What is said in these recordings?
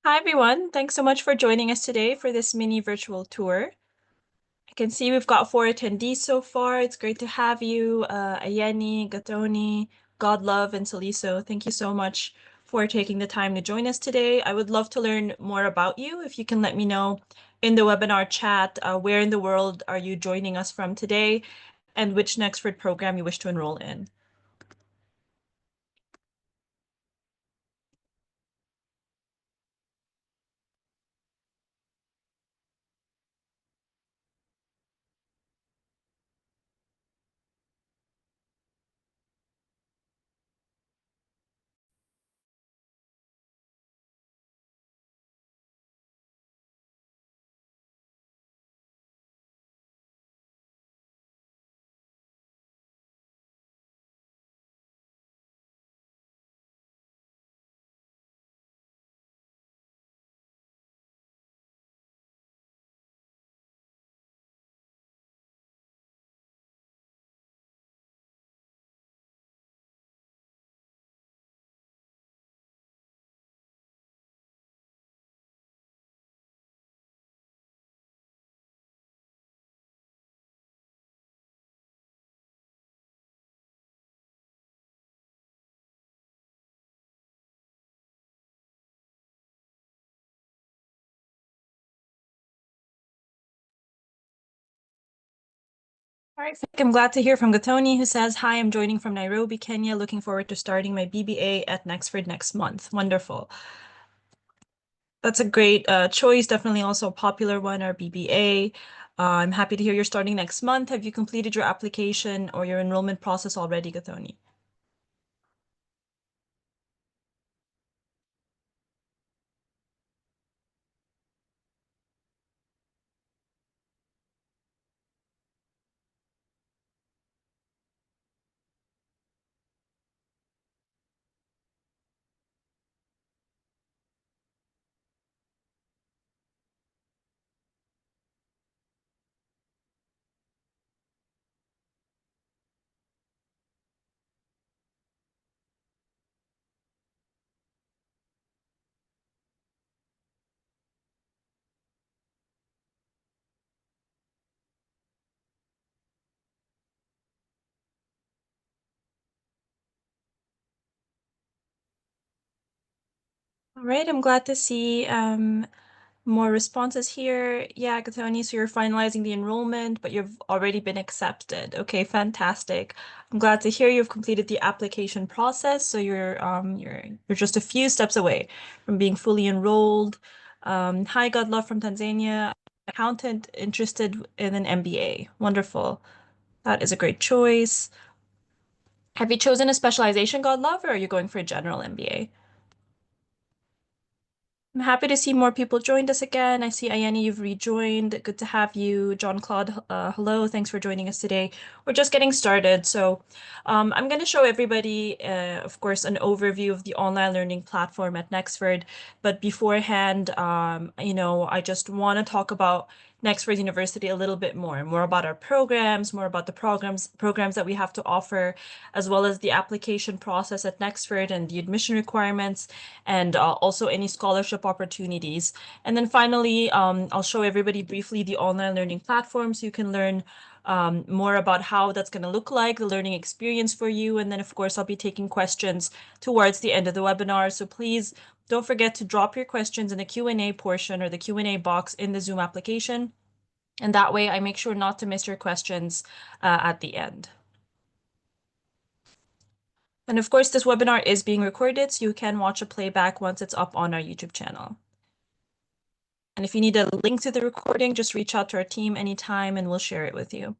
Hi, everyone. Thanks so much for joining us today for this mini virtual tour. I can see we've got 4 attendees so far. It's great to have you, Ayeni, Gatoni, Godlove, and Saliso. Thank you so much for taking the time to join us today. I would love to learn more about you. If you can let me know in the webinar chat, where in the world are you joining us from today, and which Nexford program you wish to enroll in. All right, I'm glad to hear from Gatoni, who says, "Hi, I'm joining from Nairobi, Kenya. Looking forward to starting my BBA at Nexford next month." Wonderful. That's a great choice. Definitely also a popular one, our BBA. I'm happy to hear you're starting next month. Have you completed your application or your enrollment process already, Gatoni? All right, I'm glad to see more responses here. Yeah, Gathoni, so you're finalizing the enrollment, but you've already been accepted. Okay, fantastic. I'm glad to hear you've completed the application process. So you're just a few steps away from being fully enrolled. Hi, Godlove from Tanzania. Accountant interested in an MBA. Wonderful. That is a great choice. Have you chosen a specialization, Godlove, or are you going for a general MBA? I'm happy to see more people joined us again. I see Ayani, you've rejoined. Good to have you. John Claude, hello. Thanks for joining us today. We're just getting started. So I'm going to show everybody, of course, an overview of the online learning platform at Nexford. But beforehand, I just want to talk about Nexford University a little bit more about our programs, more about the programs that we have to offer, as well as the application process at Nexford and the admission requirements, and also any scholarship opportunities. And then finally, I'll show everybody briefly the online learning platform so you can learn more about how that's going to look like, the learning experience for you. And then, of course, I'll be taking questions towards the end of the webinar. So please don't forget to drop your questions in the Q&A portion or the Q&A box in the Zoom application. And that way I make sure not to miss your questions at the end. And of course, this webinar is being recorded, so you can watch a playback once it's up on our YouTube channel. And if you need a link to the recording, just reach out to our team anytime and we'll share it with you.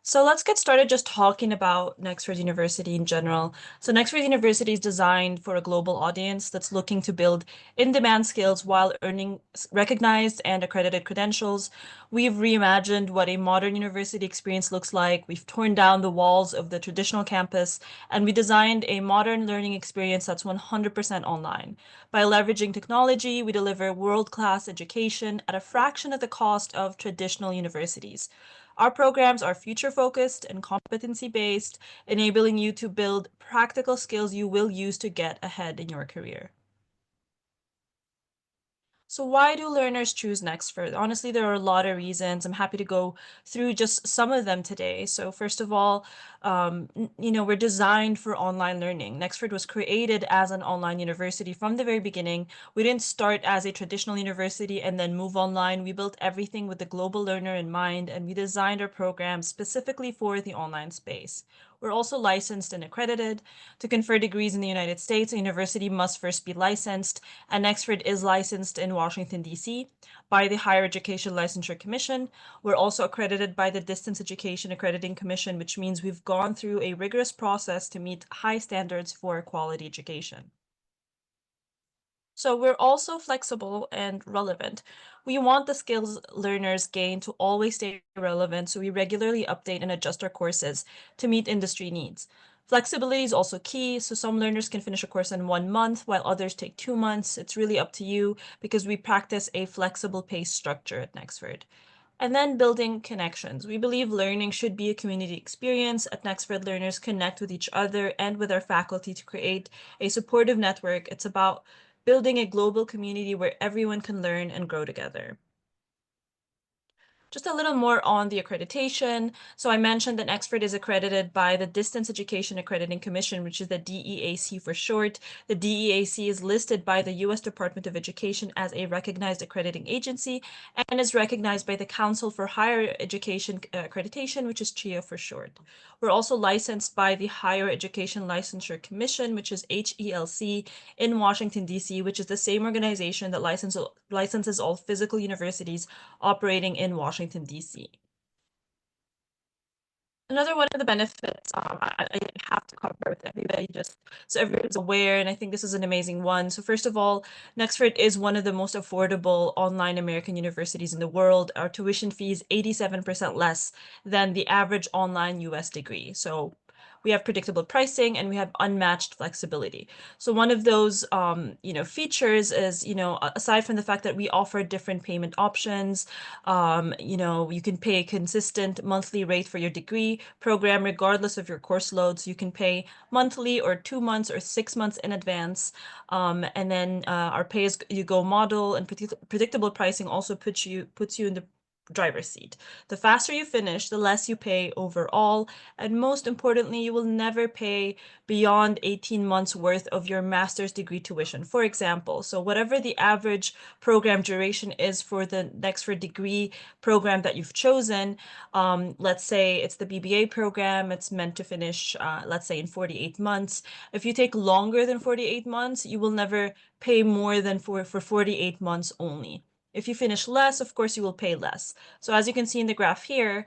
So let's get started just talking about Nexford University in general. So Nexford University is designed for a global audience that's looking to build in-demand skills while earning recognized and accredited credentials. We've reimagined what a modern university experience looks like. We've torn down the walls of the traditional campus, and we designed a modern learning experience that's 100% online. By leveraging technology, we deliver world-class education at a fraction of the cost of traditional universities. Our programs are future-focused and competency-based, enabling you to build practical skills you will use to get ahead in your career. So why do learners choose Nexford? Honestly, there are a lot of reasons. I'm happy to go through just some of them today. So first of all, we're designed for online learning. Nexford was created as an online university from the very beginning. We didn't start as a traditional university and then move online. We built everything with the global learner in mind, and we designed our programs specifically for the online space. We're also licensed and accredited. To confer degrees in the United States, a university must first be licensed, and Nexford is licensed in Washington, D.C. by the Higher Education Licensure Commission. We're also accredited by the Distance Education Accrediting Commission, which means we've gone through a rigorous process to meet high standards for quality education. So we're also flexible and relevant. We want the skills learners gain to always stay relevant, so we regularly update and adjust our courses to meet industry needs. Flexibility is also key, so some learners can finish a course in 1 month while others take 2 months. It's really up to you because we practice a flexible pace structure at Nexford. And then building connections. We believe learning should be a community experience. At Nexford, learners connect with each other and with our faculty to create a supportive network. It's about building a global community where everyone can learn and grow together. Just a little more on the accreditation. So I mentioned that Nexford is accredited by the Distance Education Accrediting Commission, which is the DEAC for short. The DEAC is listed by the U.S. Department of Education as a recognized accrediting agency and is recognized by the Council for Higher Education Accreditation, which is CHEA for short. We're also licensed by the Higher Education Licensure Commission, which is HELC, in Washington, D.C., which is the same organization that licenses all physical universities operating in Washington, D.C. Another one of the benefits I have to cover with everybody just so everyone's aware, and I think this is an amazing one. So first of all, Nexford is one of the most affordable online American universities in the world. Our tuition fee is 87% less than the average online US degree. So we have predictable pricing and we have unmatched flexibility. So one of those, features is, aside from the fact that we offer different payment options, you can pay a consistent monthly rate for your degree program, regardless of your course loads. You can pay monthly or 2 months or 6 months in advance. And then our pay-as-you-go model and predictable pricing also puts you in the driver's seat. The faster you finish, the less you pay overall. And most importantly, you will never pay beyond 18 months worth of your master's degree tuition. For example, so whatever the average program duration is for the Nexford degree program that you've chosen, let's say it's the BBA program, it's meant to finish, let's say in 48 months. If you take longer than 48 months, you will never pay more than for 48 months only. If you finish less, of course, you will pay less. So as you can see in the graph here,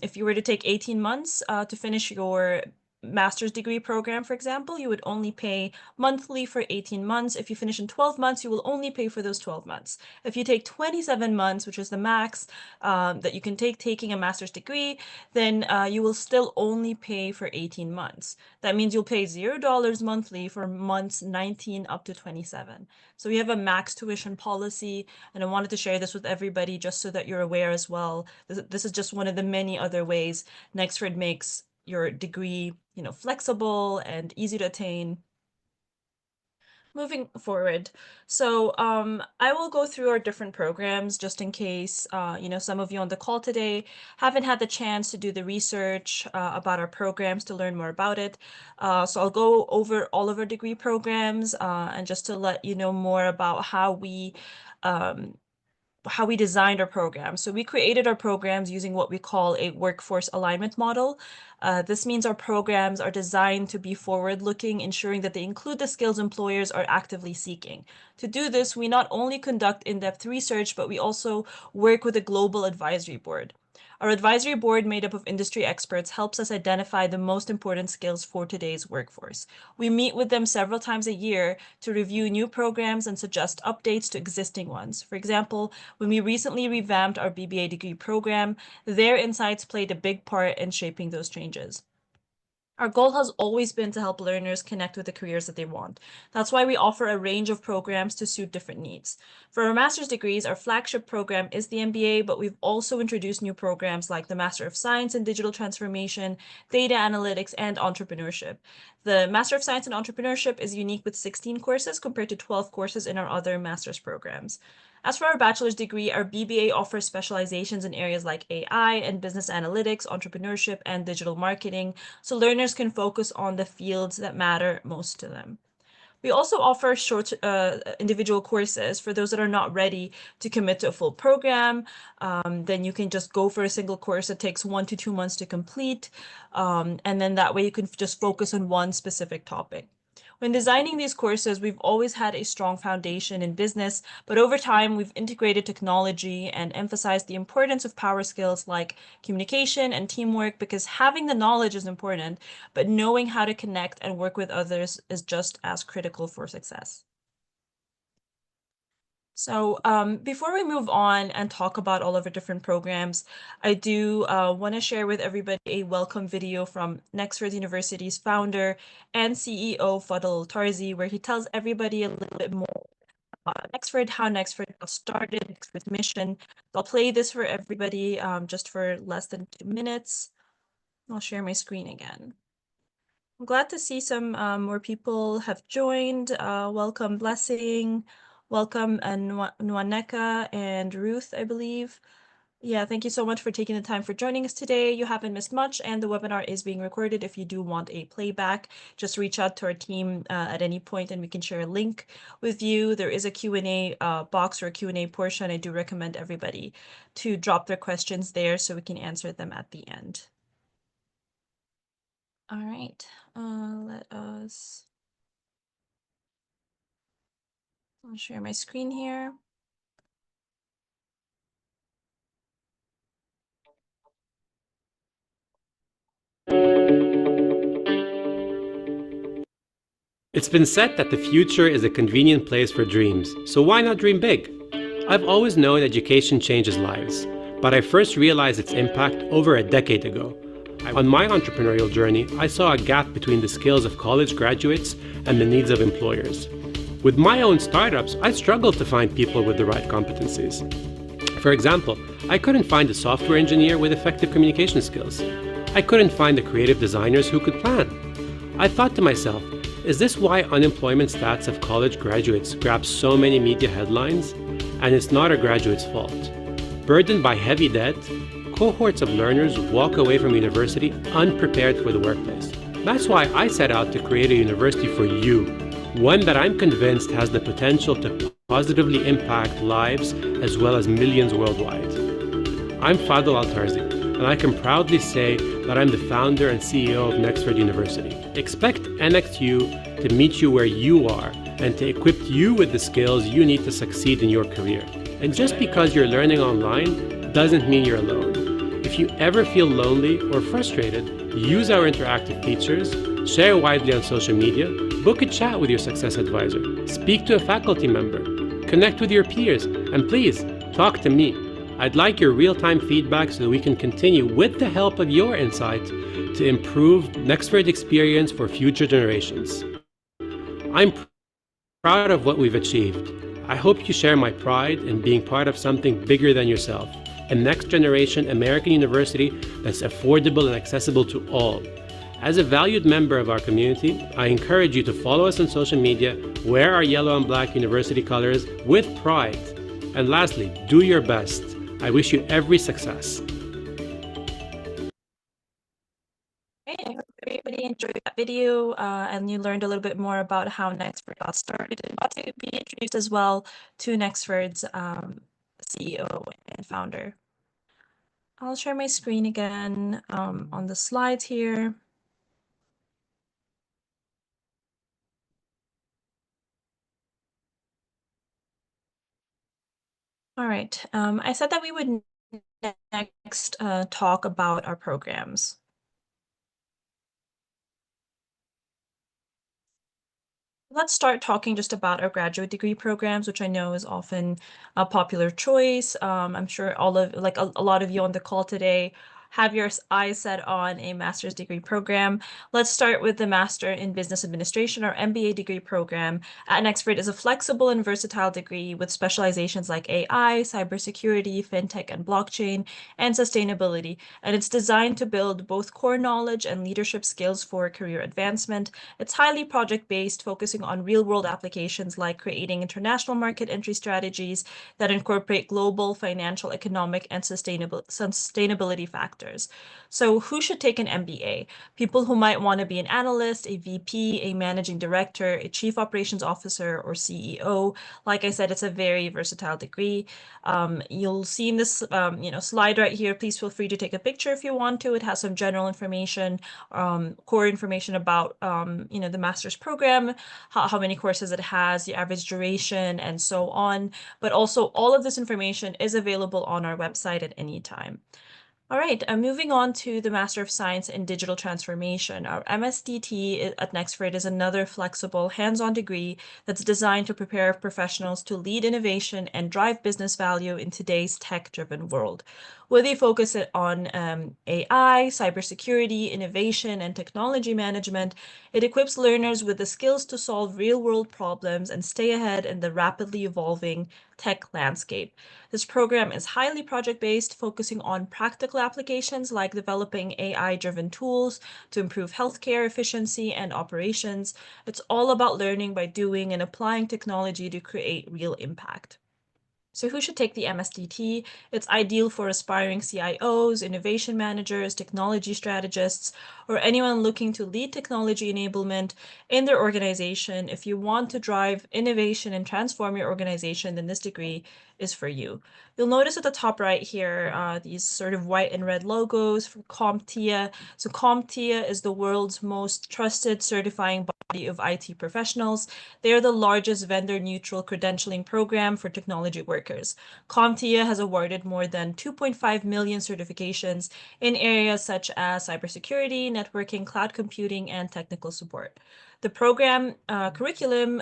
if you were to take 18 months to finish your master's degree program, for example, you would only pay monthly for 18 months. If you finish in 12 months, you will only pay for those 12 months. If you take 27 months, which is the max that you can take taking a master's degree, then you will still only pay for 18 months. That means you'll pay $0 monthly for months 19 up to 27. So we have a max tuition policy, and I wanted to share this with everybody just so that you're aware as well. This is just one of the many other ways Nexford makes your degree, flexible and easy to attain. Moving forward, so I will go through our different programs just in case, some of you on the call today haven't had the chance to do the research about our programs to learn more about it. So I'll go over all of our degree programs and just to let you know more about um, how we designed our programs. So we created our programs using what we call a workforce alignment model. This means our programs are designed to be forward-looking, ensuring that they include the skills employers are actively seeking. To do this, we not only conduct in-depth research, but we also work with a global advisory board. Our advisory board, made up of industry experts, helps us identify the most important skills for today's workforce. We meet with them several times a year to review new programs and suggest updates to existing ones. For example, when we recently revamped our BBA degree program, their insights played a big part in shaping those changes. Our goal has always been to help learners connect with the careers that they want. That's why we offer a range of programs to suit different needs. For our master's degrees, our flagship program is the MBA, but we've also introduced new programs like the Master of Science in Digital Transformation, Data Analytics, and Entrepreneurship. The Master of Science in Entrepreneurship is unique with 16 courses compared to 12 courses in our other master's programs. As for our bachelor's degree, our BBA offers specializations in areas like AI and business analytics, entrepreneurship, and digital marketing, so learners can focus on the fields that matter most to them. We also offer short individual courses for those that are not ready to commit to a full program. Then you can just go for a single course that takes 1 to 2 months to complete. And then that way you can just focus on one specific topic. When designing these courses, we've always had a strong foundation in business, but over time we've integrated technology and emphasized the importance of power skills like communication and teamwork, because having the knowledge is important, but knowing how to connect and work with others is just as critical for success. So before we move on and talk about all of our different programs, I do want to share with everybody a welcome video from Nexford University's founder and CEO, Fadl Tarzi, where he tells everybody a little bit more about Nexford, how Nexford got started, Nexford's mission. I'll play this for everybody just for less than 2 minutes. I'll share my screen again. I'm glad to see some more people have joined. Welcome, Blessing. Welcome, Nwaneka and Ruth, I believe. Yeah, thank you so much for taking the time for joining us today. You haven't missed much, and the webinar is being recorded. If you do want a playback, just reach out to our team at any point, and we can share a link with you. There is a Q&A box or a Q&A portion. I do recommend everybody to drop their questions there so we can answer them at the end. All right, let us... I'll share my screen here. It's been said that the future is a convenient place for dreams, so why not dream big? I've always known education changes lives, but I first realized its impact over a decade ago. On my entrepreneurial journey, I saw a gap between the skills of college graduates and the needs of employers. With my own startups, I struggled to find people with the right competencies. For example, I couldn't find a software engineer with effective communication skills. I couldn't find the creative designers who could plan. I thought to myself, is this why unemployment stats of college graduates grab so many media headlines? And it's not a graduate's fault. Burdened by heavy debt, cohorts of learners walk away from university unprepared for the workplace. That's why I set out to create a university for you, one that I'm convinced has the potential to positively impact lives as well as millions worldwide. I'm Fadl Al-Tarzi, and I can proudly say that I'm the founder and CEO of Nexford University. Expect NXU to meet you where you are and to equip you with the skills you need to succeed in your career. And just because you're learning online doesn't mean you're alone. If you ever feel lonely or frustrated, use our interactive features, share widely on social media, book a chat with your success advisor, speak to a faculty member, connect with your peers, and please, talk to me. I'd like your real-time feedback so that we can continue, with the help of your insight, to improve Nexford experience for future generations. I'm proud of what we've achieved. I hope you share my pride in being part of something bigger than yourself, a next-generation American university that's affordable and accessible to all. As a valued member of our community, I encourage you to follow us on social media, wear our yellow and black university colors with pride, and lastly, do your best. I wish you every success. Great. I hope everybody enjoyed that video and you learned a little bit more about how Nexford got started and got to be introduced as well to Nexford's CEO and founder. I'll share my screen again on the slides here. All right, I said that we would next talk about our programs. Let's start talking just about our graduate degree programs, which I know is often a popular choice. I'm sure all of, like a lot of you on the call today have your eyes set on a master's degree program, let's start with the Master in Business Administration or MBA degree program at Nexford is a flexible and versatile degree with specializations like AI, cybersecurity, fintech and blockchain, and sustainability. And it's designed to build both core knowledge and leadership skills for career advancement. It's highly project-based, focusing on real-world applications like creating international market entry strategies that incorporate global, financial, economic, and sustainability factors. So who should take an MBA? People who might want to be an analyst, a VP, a managing director, a chief operations officer, or CEO. Like I said, it's a very versatile degree. You'll see in this slide right here. Please feel free to take a picture if you want to. It has some general information, core information about the master's program, how many courses it has, the average duration, and so on. But also all of this information is available on our website at any time. All right, moving on to the Master of Science in Digital Transformation. Our MSDT at Nexford is another flexible, hands-on degree that's designed to prepare professionals to lead innovation and drive business value in today's tech-driven world. Whether you focus on AI, cybersecurity, innovation, and technology management, it equips learners with the skills to solve real-world problems and stay ahead in the rapidly evolving tech landscape. This program is highly project-based, focusing on practical applications like developing AI-driven tools to improve healthcare efficiency and operations. It's all about learning by doing and applying technology to create real impact. So who should take the MSDT? It's ideal for aspiring CIOs, innovation managers, technology strategists, or anyone looking to lead technology enablement in their organization. If you want to drive innovation and transform your organization, then this degree is for you. You'll notice at the top right here, these sort of white and red logos for CompTIA. So CompTIA is the world's most trusted certifying body of IT professionals. They are the largest vendor-neutral credentialing program for technology workers. CompTIA has awarded more than 2.5 million certifications in areas such as cybersecurity, networking, cloud computing, and technical support. The program curriculum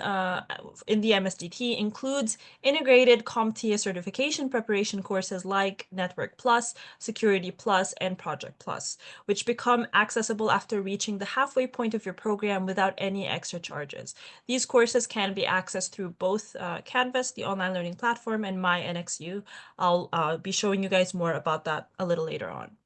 in the MSDT includes integrated CompTIA certification preparation courses like Network Plus, Security Plus, and Project Plus, which become accessible after reaching the halfway point of your program without any extra charges. These courses can be accessed through both Canvas, the online learning platform, and My NXU. I'll be showing you guys more about that a little later on.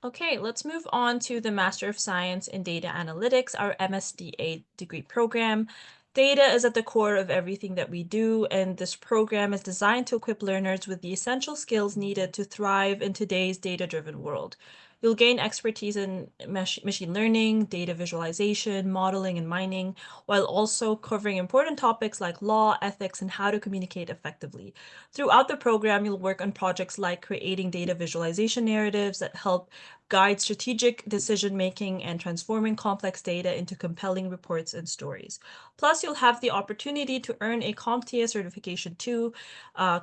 Okay, let's move on to the Master of Science in Data Analytics, our MSDA degree program. Data is at the core of everything that we do, and this program is designed to equip learners with the essential skills needed to thrive in today's data-driven world. You'll gain expertise in machine learning, data visualization, modeling, and mining, while also covering important topics like law, ethics, and how to communicate effectively. Throughout the program, you'll work on projects like creating data visualization narratives that help guide strategic decision-making and transforming complex data into compelling reports and stories. Plus, you'll have the opportunity to earn a CompTIA certification too,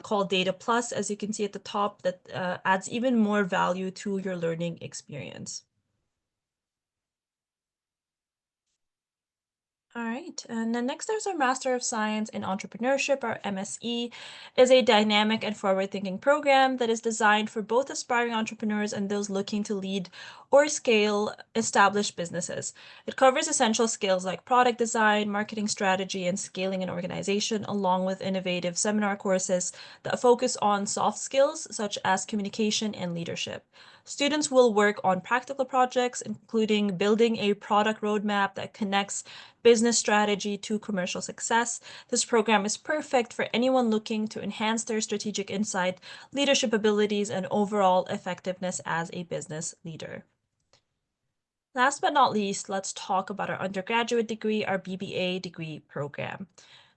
called Data Plus, as you can see at the top, that adds even more value to your learning experience. All right, and then next there's our Master of Science in Entrepreneurship, our MSE, is a dynamic and forward-thinking program that is designed for both aspiring entrepreneurs and those looking to lead or scale established businesses. It covers essential skills like product design, marketing strategy, and scaling an organization, along with innovative seminar courses that focus on soft skills such as communication and leadership. Students will work on practical projects, including building a product roadmap that connects business strategy to commercial success. This program is perfect for anyone looking to enhance their strategic insight, leadership abilities, and overall effectiveness as a business leader. Last but not least, let's talk about our undergraduate degree, our BBA degree program.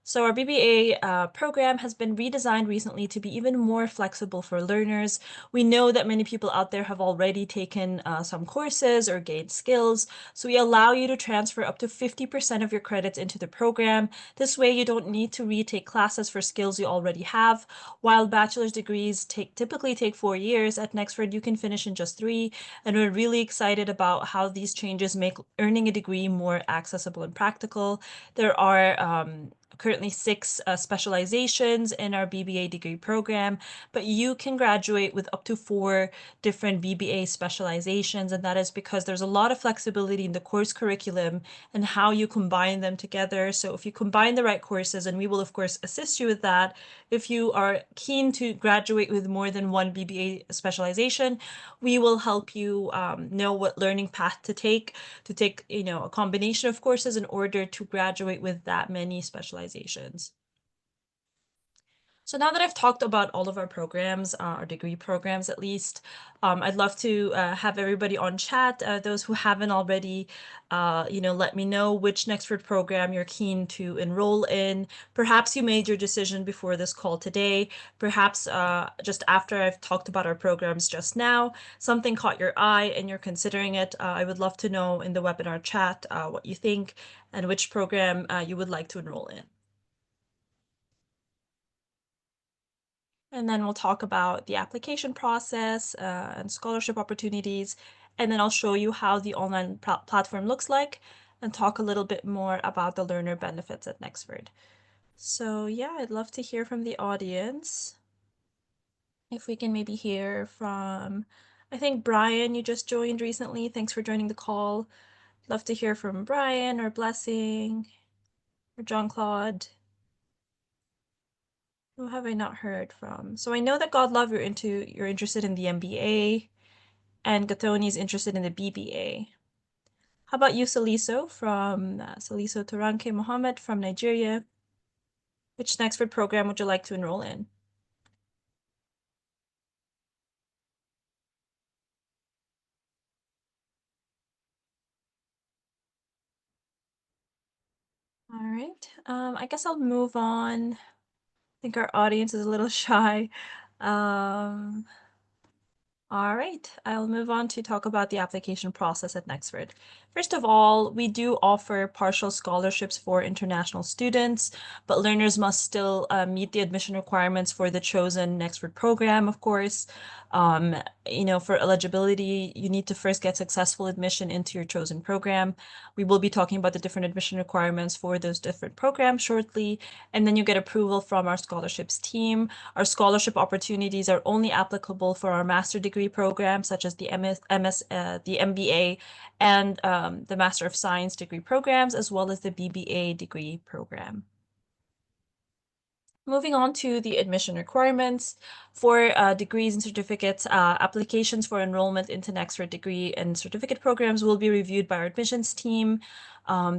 So our BBA program has been redesigned recently to be even more flexible for learners. We know that many people out there have already taken some courses or gained skills, so we allow you to transfer up to 50% of your credits into the program. This way you don't need to retake classes for skills you already have. While bachelor's degrees typically take 4 years, at Nexford you can finish in just 3, and we're really excited about how these changes make earning a degree more accessible and practical. There are currently six specializations in our BBA degree program, but you can graduate with up to four different BBA specializations, and that is because there's a lot of flexibility in the course curriculum and how you combine them together. So if you combine the right courses, and we will of course assist you with that, if you are keen to graduate with more than one BBA specialization, we will help you know what learning path to take, a combination of courses in order to graduate with that many specializations. So now that I've talked about all of our programs, our degree programs at least, I'd love to have everybody on chat. Those who haven't already, let me know which Nexford program you're keen to enroll in. Perhaps you made your decision before this call today. Perhaps just after I've talked about our programs just now, something caught your eye and you're considering it. I would love to know in the webinar chat what you think and which program you would like to enroll in. And then we'll talk about the application process and scholarship opportunities. And then I'll show you how the online platform looks like and talk a little bit more about the learner benefits at Nexford. So yeah, I'd love to hear from the audience. If we can maybe hear from, I think Brian, you just joined recently. Thanks for joining the call. Love to hear from Brian or Blessing or John Claude. Who have I not heard from? So I know that God Love you're interested in the MBA, and Gattoni is interested in the BBA. How about you, Saliso from Saliso Turanke Mohammed from Nigeria? Which Nexford program would you like to enroll in? All right. I guess I'll move on. I think our audience is a little shy. All right, I'll move on to talk about the application process at Nexford. First of all, we do offer partial scholarships for international students, but learners must still meet the admission requirements for the chosen Nexford program, of course. For eligibility, you need to first get successful admission into your chosen program. We will be talking about the different admission requirements for those different programs shortly, and then you get approval from our scholarships team. Our scholarship opportunities are only applicable for our master degree programs, such as the the MBA, and the Master of Science degree programs, as well as the BBA degree program. Moving on to the admission requirements for degrees and certificates, applications for enrollment into Nexford degree and certificate programs will be reviewed by our admissions team.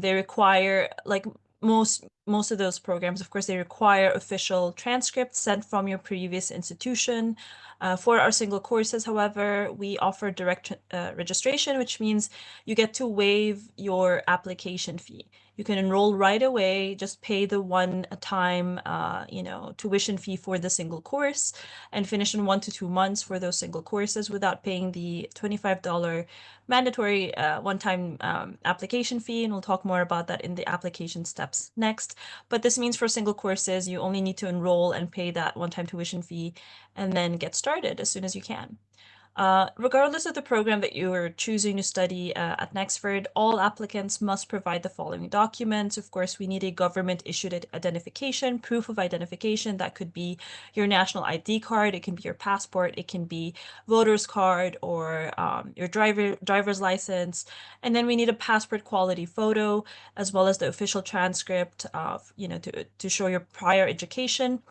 They require, like most of those programs, of course, they require official transcripts sent from your previous institution. For our single courses, however, we offer direct registration, which means you get to waive your application fee. You can enroll right away, just pay the one-time, tuition fee for the single course and finish in 1 to 2 months for those single courses without paying the $25 mandatory one-time application fee. And we'll talk more about that in the application steps next. But this means for single courses, you only need to enroll and pay that one-time tuition fee and then get started as soon as you can. Regardless of the program that you are choosing to study at Nexford, all applicants must provide the following documents. Of course, we need a government-issued identification, proof of identification. That could be your national ID card, it can be your passport, it can be voter's card or your driver's license. And then we need a passport quality photo, as well as the official transcript of, to show your prior education.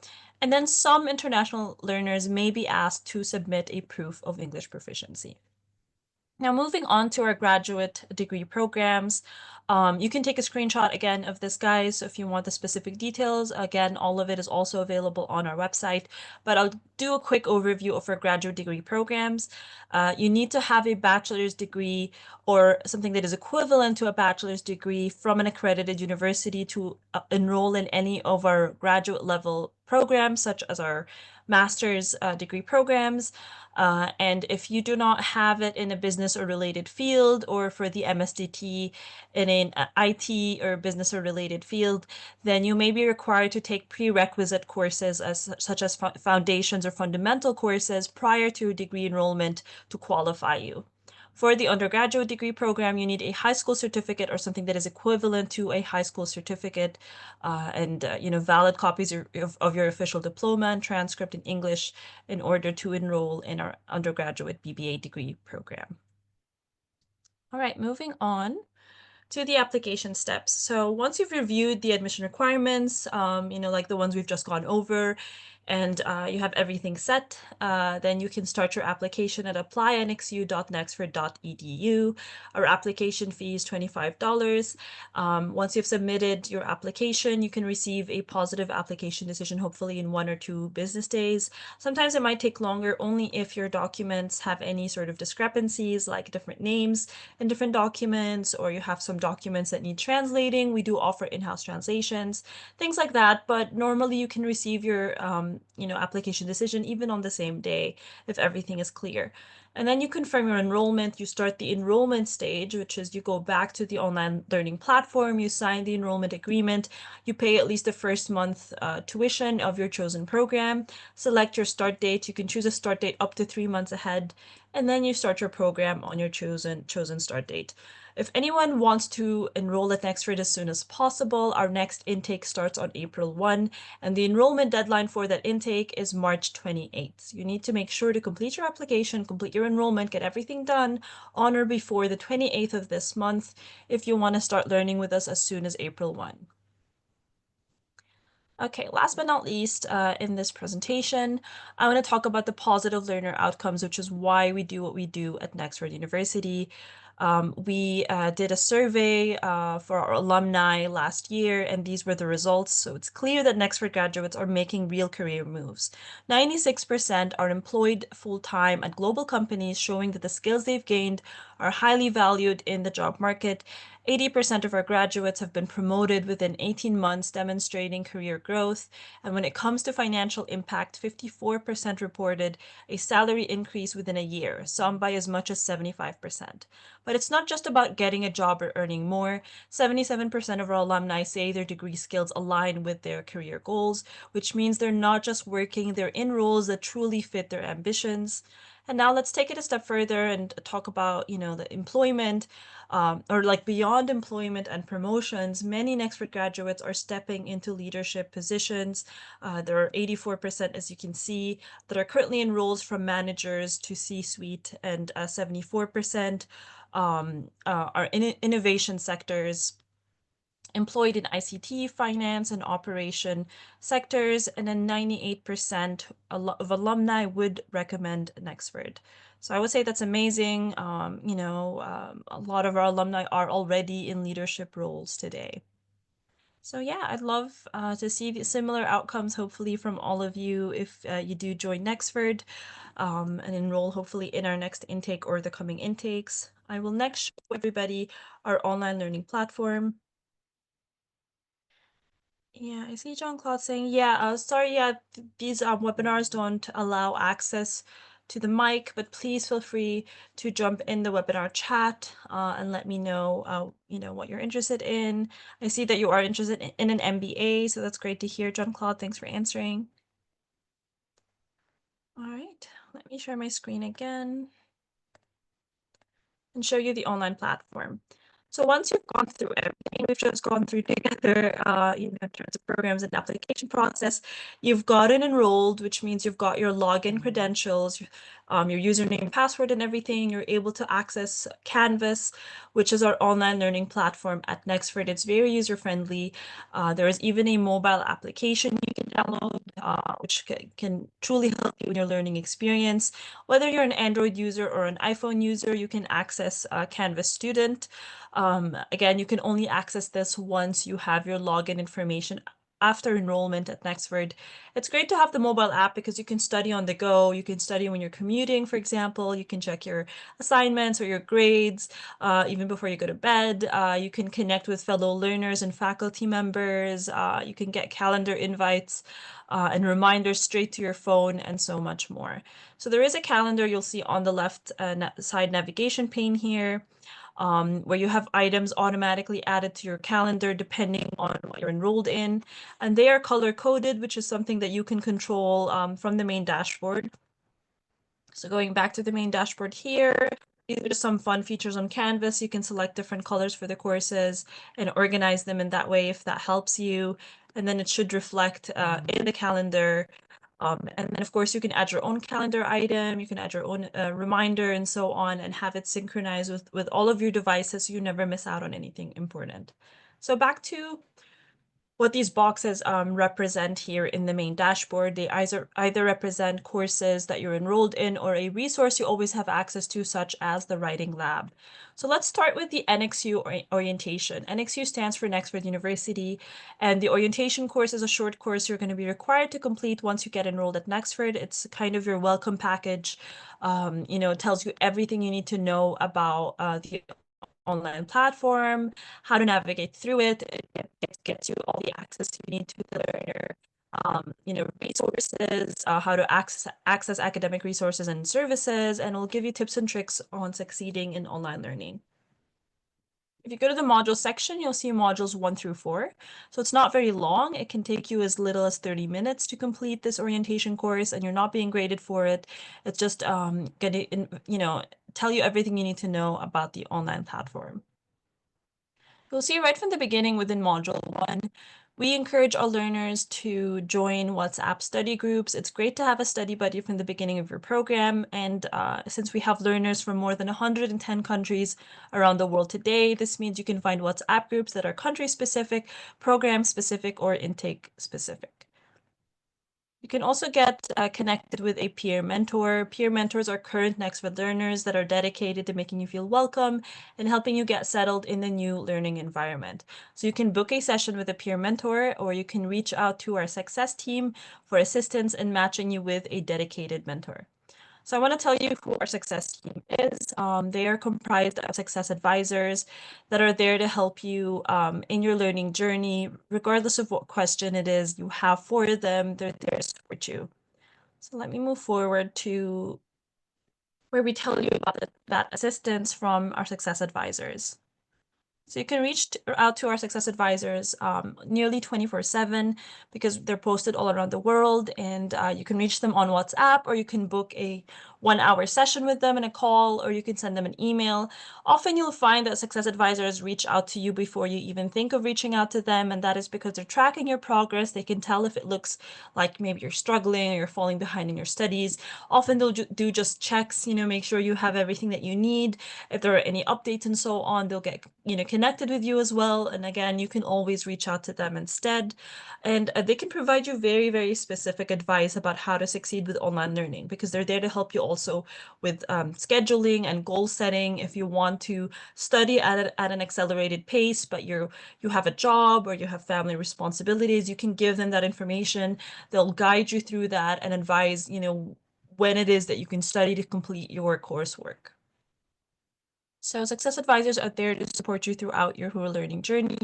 And then some international learners may be asked to submit a proof of English proficiency. Now, moving on to our graduate degree programs, you can take a screenshot again of this, guys. So if you want the specific details, again, all of it is also available on our website. But I'll do a quick overview of our graduate degree programs. You need to have a bachelor's degree or something that is equivalent to a bachelor's degree from an accredited university to enroll in any of our graduate level programs, such as our master's degree programs. And if you do not have it in a business or related field, or for the MSDT in an IT or business or related field, then you may be required to take prerequisite courses such as foundations or fundamental courses prior to degree enrollment to qualify you. For the undergraduate degree program, you need a high school certificate or something that is equivalent to a high school certificate, and valid copies of your official diploma and transcript in English in order to enroll in our undergraduate BBA degree program. All right, moving on to the application steps. So once you've reviewed the admission requirements, like the ones we've just gone over, and you have everything set, then you can start your application at apply.nxu.nexford.edu. Our application fee is $25. Once you've submitted your application, you can receive a positive application decision, hopefully in 1 or 2 business days. Sometimes it might take longer only if your documents have any sort of discrepancies, like different names in different documents, or you have some documents that need translating. We do offer in-house translations, things like that. But normally you can receive your application decision even on the same day if everything is clear. And then you confirm your enrollment. You start the enrollment stage, which is you go back to the online learning platform, you sign the enrollment agreement, you pay at least the first month tuition of your chosen program, select your start date. You can choose a start date up to 3 months ahead, and then you start your program on your chosen start date. If anyone wants to enroll at Nexford as soon as possible, our next intake starts on April 1, and the enrollment deadline for that intake is March 28th. You need to make sure to complete your application, complete your enrollment, get everything done on or before the 28th of this month if you want to start learning with us as soon as April 1. Okay, last but not least, in this presentation, I want to talk about the positive learner outcomes, which is why we do what we do at Nexford University. We did a survey for our alumni last year, and these were the results. So it's clear that Nexford graduates are making real career moves. 96% are employed full-time at global companies, showing that the skills they've gained are highly valued in the job market. 80% of our graduates have been promoted within 18 months, demonstrating career growth. And when it comes to financial impact, 54% reported a salary increase within a year, some by as much as 75%. But it's not just about getting a job or earning more. 77% of our alumni say their degree skills align with their career goals, which means they're not just working, they're in roles that truly fit their ambitions. And now let's take it a step further and talk about, the employment, or like beyond employment and promotions. Many Nexford graduates are stepping into leadership positions. There are 84%, as you can see, that are currently in roles from managers to C-suite, and 74% are in innovation sectors, employed in ICT, finance, and operation sectors, and then 98% of alumni would recommend Nexford. So I would say that's amazing. A lot of our alumni are already in leadership roles today. So yeah, I'd love to see similar outcomes, hopefully, from all of you if you do join Nexford and enroll, hopefully, in our next intake or the coming intakes. I will next show everybody our online learning platform. Yeah, I see John Claude saying, yeah, sorry, yeah, these webinars don't allow access to the mic, but please feel free to jump in the webinar chat and let me know, what you're interested in. I see that you are interested in an MBA, so that's great to hear, John Claude. Thanks for answering. All right, let me share my screen again and show you the online platform. So once you've gone through everything we've just gone through together, in terms of programs and application process, you've gotten enrolled, which means you've got your login credentials, your username and password and everything. You're able to access Canvas, which is our online learning platform at Nexford. It's very user-friendly. There is even a mobile application you can download, which can truly help you in your learning experience. Whether you're an Android user or an iPhone user, you can access Canvas Student. Again, you can only access this once you have your login information after enrollment at Nexford. It's great to have the mobile app because you can study on the go. You can study when you're commuting, for example. You can check your assignments or your grades even before you go to bed. You can connect with fellow learners and faculty members. You can get calendar invites and reminders straight to your phone, and so much more. So there is a calendar you'll see on the left side navigation pane here, where you have items automatically added to your calendar depending on what you're enrolled in. And they are color coded, which is something that you can control from the main dashboard. So going back to the main dashboard here, these are just some fun features on Canvas. You can select different colors for the courses and organize them in that way if that helps you. And then it should reflect in the calendar. And then, of course, you can add your own calendar item, you can add your own reminder and so on, and have it synchronized with all of your devices so you never miss out on anything important. So back to what these boxes represent here in the main dashboard. They either represent courses that you're enrolled in or a resource you always have access to, such as the writing lab. So let's start with the NXU orientation. NXU stands for Nexford University, and the orientation course is a short course you're going to be required to complete once you get enrolled at Nexford. It's kind of your welcome package. Tells you everything you need to know about the online platform, how to navigate through it. It gets you all the access you need to the learner, resources, how to access academic resources and services, and will give you tips and tricks on succeeding in online learning. If you go to the module section, you'll see modules 1 through 4. So it's not very long. It can take you as little as 30 minutes to complete this orientation course, and you're not being graded for it. It's just going to, tell you everything you need to know about the online platform. You'll see right from the beginning within Module 1, we encourage our learners to join WhatsApp study groups. It's great to have a study buddy from the beginning of your program. And since we have learners from more than 110 countries around the world today, this means you can find WhatsApp groups that are country-specific, program-specific, or intake-specific. You can also get connected with a peer mentor. Peer mentors are current Nexford learners that are dedicated to making you feel welcome and helping you get settled in the new learning environment. So you can book a session with a peer mentor, or you can reach out to our success team for assistance in matching you with a dedicated mentor. So I want to tell you who our success team is. They are comprised of success advisors that are there to help you in your learning journey, regardless of what question it is you have for them. They're there to support you. So let me move forward to where we tell you about that assistance from our success advisors. So you can reach out to our success advisors nearly 24/7 because they're posted all around the world, and you can reach them on WhatsApp, or you can book a 1-hour session with them in a call, or you can send them an email. Often you'll find that success advisors reach out to you before you even think of reaching out to them, and that is because they're tracking your progress. They can tell if it looks like maybe you're struggling or you're falling behind in your studies. Often they'll do just checks, make sure you have everything that you need. If there are any updates and so on, they'll get connected with you as well. And again, you can always reach out to them instead. And they can provide you very, very specific advice about how to succeed with online learning, because they're there to help you also with scheduling and goal setting. If you want to study at an accelerated pace, but you have a job or you have family responsibilities, you can give them that information. They'll guide you through that and advise, when it is that you can study to complete your coursework. So success advisors are there to support you throughout your whole learning journey.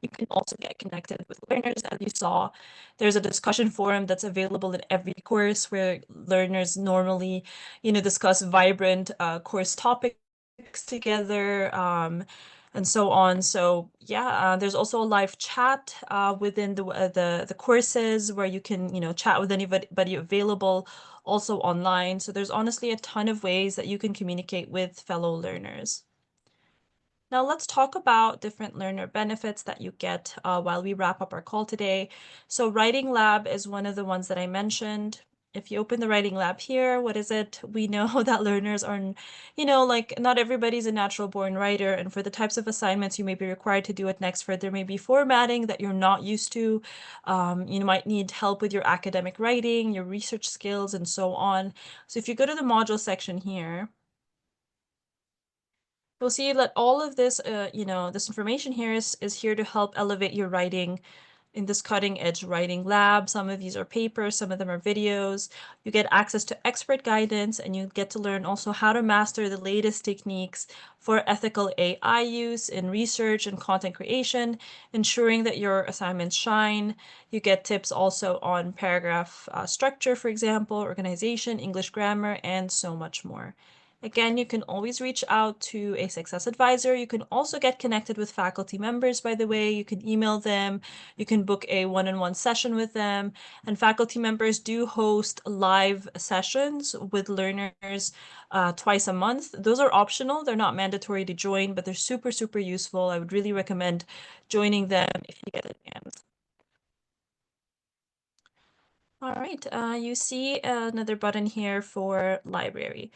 You can also get connected with learners, as you saw. There's a discussion forum that's available in every course where learners normally, discuss vibrant course topics together, and so on. So yeah, there's also a live chat within the courses where you can, chat with anybody available, also online. So there's honestly a ton of ways that you can communicate with fellow learners. Now let's talk about different learner benefits that you get while we wrap up our call today. So Writing Lab is one of the ones that I mentioned. If you open the Writing Lab here, what is it? We know that learners are, not everybody's a natural born writer. And for the types of assignments you may be required to do at Nexford, there may be formatting that you're not used to. You might need help with your academic writing, your research skills, and so on. So if you go to the module section here, you'll see that all of this, this information here is here to help elevate your writing in this cutting edge writing lab. Some of these are papers, some of them are videos. You get access to expert guidance, and you get to learn also how to master the latest techniques for ethical AI use in research and content creation, ensuring that your assignments shine. You get tips also on paragraph structure, for example, organization, English grammar, and so much more. Again, you can always reach out to a success advisor. You can also get connected with faculty members, by the way. You can email them. You can book a one-on-one session with them. And faculty members do host live sessions with learners twice a month. Those are optional. They're not mandatory to join, but they're super, super useful. I would really recommend joining them if you get a chance. All right, you see another button here for library.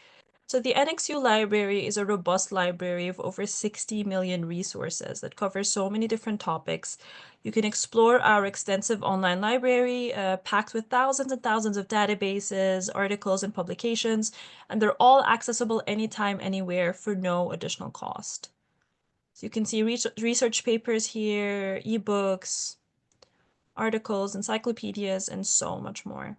So the NXU library is a robust library of over 60 million resources that covers so many different topics. You can explore our extensive online library, packed with thousands and thousands of databases, articles, and publications, and they're all accessible anytime, anywhere for no additional cost. So you can see research papers here, ebooks, articles, encyclopedias, and so much more.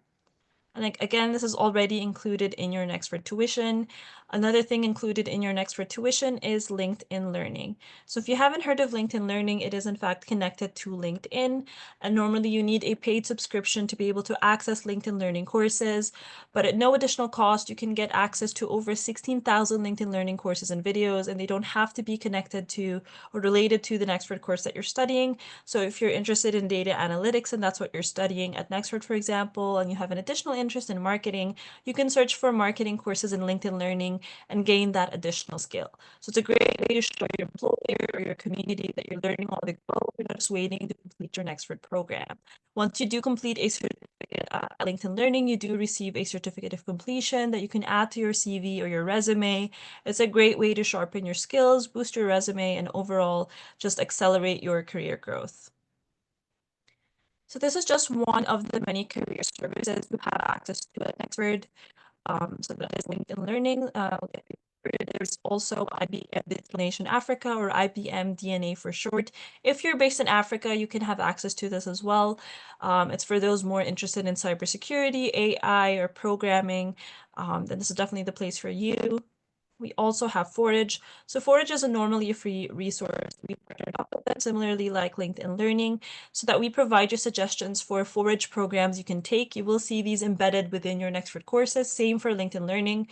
And again, this is already included in your Nexford tuition. Another thing included in your Nexford tuition is LinkedIn Learning. So if you haven't heard of LinkedIn Learning, it is in fact connected to LinkedIn. And normally you need a paid subscription to be able to access LinkedIn Learning courses. But at no additional cost, you can get access to over 16,000 LinkedIn Learning courses and videos, and they don't have to be connected to or related to the Nexford course that you're studying. So if you're interested in data analytics and that's what you're studying at Nexford, for example, and you have an additional interest in marketing, you can search for marketing courses in LinkedIn Learning and gain that additional skill. So it's a great way to show your employer or your community that you're learning on the go. You're not just waiting to complete your Nexford program. Once you do complete a certificate at LinkedIn Learning, you do receive a certificate of completion that you can add to your CV or your resume. It's a great way to sharpen your skills, boost your resume, and overall just accelerate your career growth. So this is just one of the many career services you have access to at Nexford. So that is LinkedIn Learning. There's also IBM Destination Africa, or IBM DNA for short. If you're based in Africa, you can have access to this as well. It's for those more interested in cybersecurity, AI, or programming. Then this is definitely the place for you. We also have Forage. So Forage is a normally a free resource. We partnered up with them similarly like LinkedIn Learning, so that we provide you suggestions for Forage programs you can take. You will see these embedded within your Nexford courses. Same for LinkedIn Learning.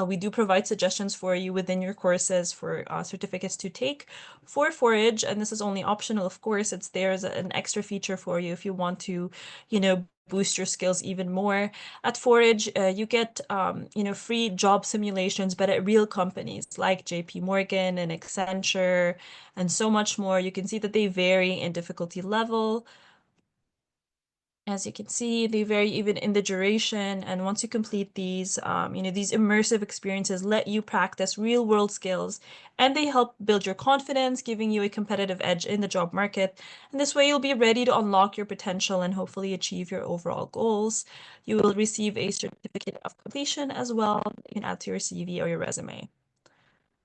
We do provide suggestions for you within your courses for certificates to take for Forage, and this is only optional, of course. It's there as an extra feature for you if you want to, boost your skills even more. At Forage, you get free job simulations, but at real companies like JP Morgan and Accenture and so much more. You can see that they vary in difficulty level. As you can see, they vary even in the duration. And once you complete these, these immersive experiences let you practice real world skills, and they help build your confidence, giving you a competitive edge in the job market. And this way you'll be ready to unlock your potential and hopefully achieve your overall goals. You will receive a certificate of completion as well. You can add to your CV or your resume.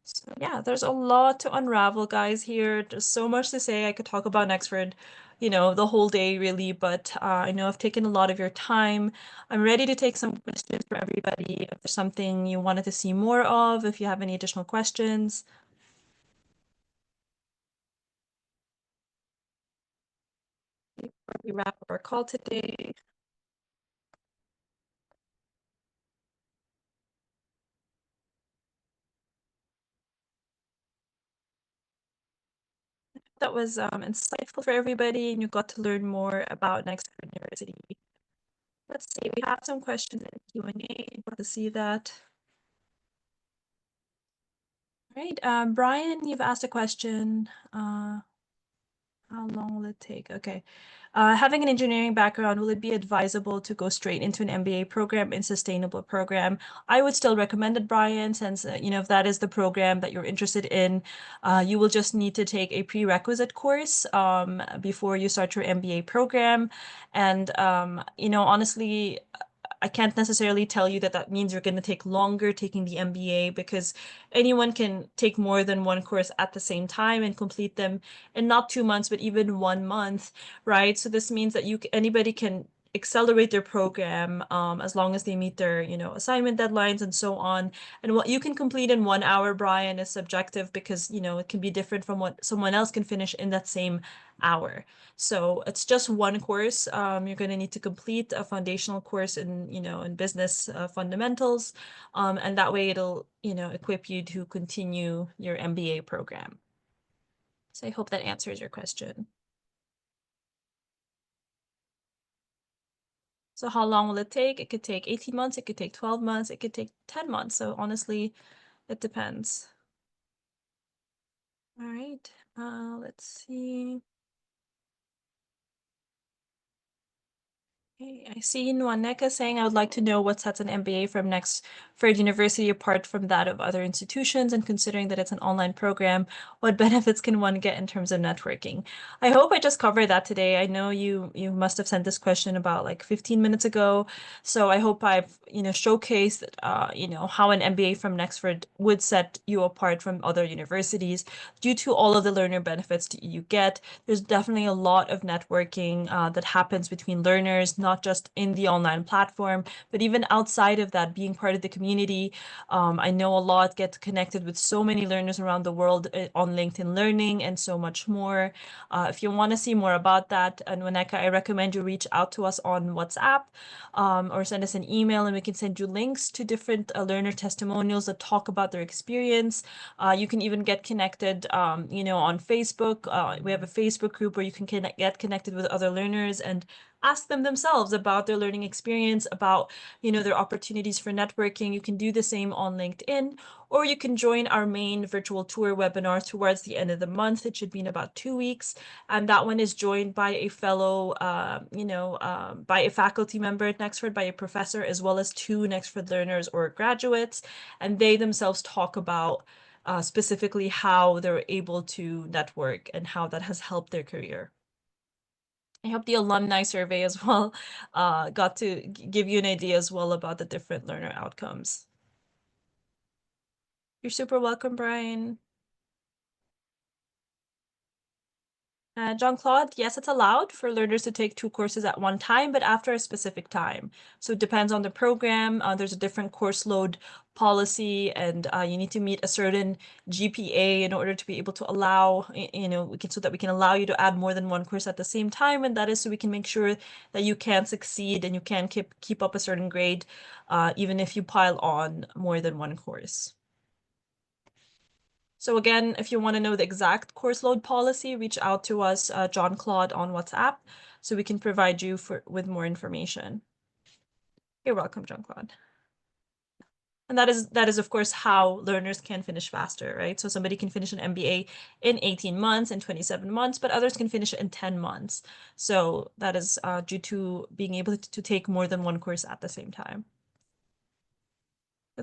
So yeah, there's a lot to unravel, guys, here. There's so much to say. I could talk about Nexford, the whole day, really, but I know I've taken a lot of your time. I'm ready to take some questions for everybody. If there's something you wanted to see more of, if you have any additional questions. Before we wrap up our call today. That was insightful for everybody, and you got to learn more about Nexford University. Let's see, we have some questions in Q&A. Got to see that. Right, Brian, you've asked a question. How long will it take? Okay. Having an engineering background, will it be advisable to go straight into an MBA program in sustainable program? I would still recommend it, Brian, since, if that is the program that you're interested in, you will just need to take a prerequisite course before you start your MBA program. And, honestly, I can't necessarily tell you that that means you're going to take longer taking the MBA, because anyone can take more than one course at the same time and complete them in not 2 months, but even 1 month, right? So this means that anybody can accelerate their program as long as they meet their, assignment deadlines and so on. And what you can complete in 1 hour, Brian, is subjective because, it can be different from what someone else can finish in that same hour. So it's just one course. You're going to need to complete a foundational course in business fundamentals. And that way it'll, equip you to continue your MBA program. So I hope that answers your question. So how long will it take? It could take 18 months, it could take 12 months, it could take 10 months. So honestly, it depends. All right, let's see. Okay, I see Nwaneka saying, I would like to know what sets an MBA from Nexford University apart from that of other institutions, and considering that it's an online program, what benefits can one get in terms of networking? I hope I just covered that today. I know you must have sent this question about like 15 minutes ago, so I hope I've showcased how an MBA from Nexford would set you apart from other universities due to all of the learner benefits that you get. There's definitely a lot of networking that happens between learners, not just in the online platform, but even outside of that, being part of the community. I know a lot get connected with so many learners around the world on LinkedIn Learning and so much more. If you want to see more about that, and Waneka, I recommend you reach out to us on WhatsApp or send us an email, and we can send you links to different learner testimonials that talk about their experience. You can even get connected, on Facebook. We have a Facebook group where you can get connected with other learners and ask them themselves about their learning experience, about, their opportunities for networking. You can do the same on LinkedIn, or you can join our main virtual tour webinar towards the end of the month. It should be in about 2 weeks. And that one is joined by a fellow, by a faculty member at Nexford, by a professor, as well as two Nexford learners or graduates. And they themselves talk about specifically how they're able to network and how that has helped their career. I hope the alumni survey as well got to give you an idea as well about the different learner outcomes. You're super welcome, Brian. Jean-Claude, yes, it's allowed for learners to take two courses at one time, but after a specific time. So it depends on the program. There's a different course load policy, and you need to meet a certain GPA in order to be able to allow, so that we can allow you to add more than one course at the same time. And that is so we can make sure that you can succeed and you can keep up a certain grade, even if you pile on more than one course. So again, if you want to know the exact course load policy, reach out to us, Jean-Claude, on WhatsApp, so we can provide you with more information. You're welcome, Jean-Claude. And that is, of course, how learners can finish faster, right? So somebody can finish an MBA in 18 months and 27 months, but others can finish it in 10 months. So that is due to being able to take more than one course at the same time.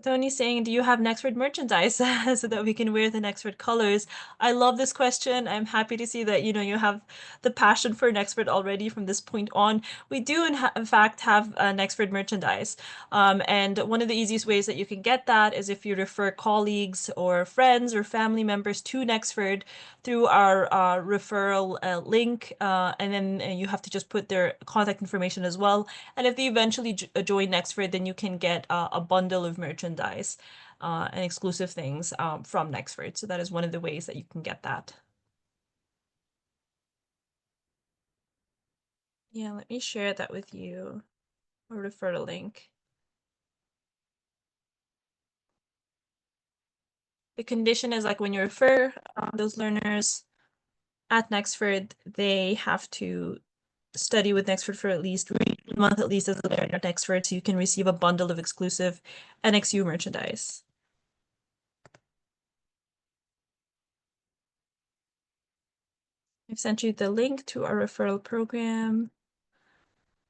Tony's saying, do you have Nexford merchandise so that we can wear the Nexford colors? I love this question. I'm happy to see that, you have the passion for Nexford already from this point on. We do, in fact, have Nexford merchandise. And one of the easiest ways that you can get that is if you refer colleagues or friends or family members to Nexford through our referral link. And then you have to just put their contact information as well. And if they eventually join Nexford, then you can get a bundle of merchandise and exclusive things from Nexford. So that is one of the ways that you can get that. Yeah, let me share that with you or refer a link. The condition is like when you refer those learners at Nexford, they have to study with Nexford for at least 1 month at least as a learner at Nexford, so you can receive a bundle of exclusive NXU merchandise. I've sent you the link to our referral program.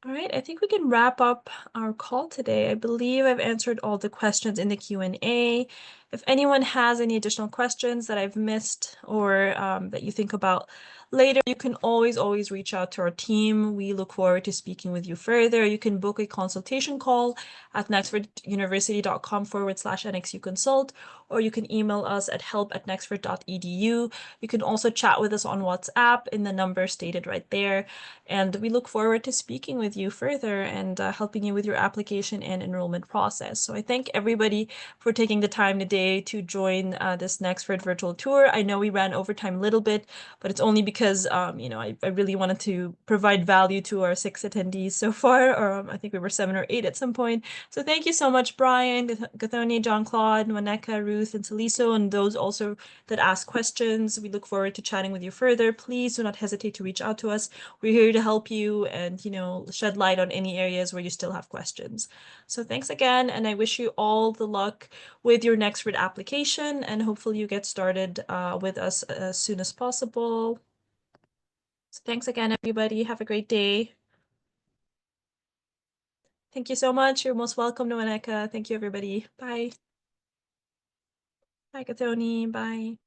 All right, I think we can wrap up our call today. I believe I've answered all the questions in the Q&A. If anyone has any additional questions that I've missed or that you think about later, you can always reach out to our team. We look forward to speaking with you further. You can book a consultation call at nexforduniversity.com/NXU consult, or you can email us at help@nexford.edu. You can also chat with us on WhatsApp in the number stated right there. And we look forward to speaking with you further and helping you with your application and enrollment process. So I thank everybody for taking the time today to join this Nexford Virtual Tour. I know we ran over time a little bit, but it's only because I really wanted to provide value to our 6 attendees so far, or I think we were 7 or 8 at some point. So thank you so much, Brian, Gathoni, John Claude, Maneka, Ruth, and Saliso, and those also that ask questions. We look forward to chatting with you further. Please do not hesitate to reach out to us. We're here to help you and, shed light on any areas where you still have questions. So thanks again, and I wish you all the luck with your Nexford application, and hopefully you get started with us as soon as possible. So thanks again, everybody. Have a great day. Thank you so much. You're most welcome, Noaneka. Thank you, everybody. Bye. Bye, Kathoni. Bye.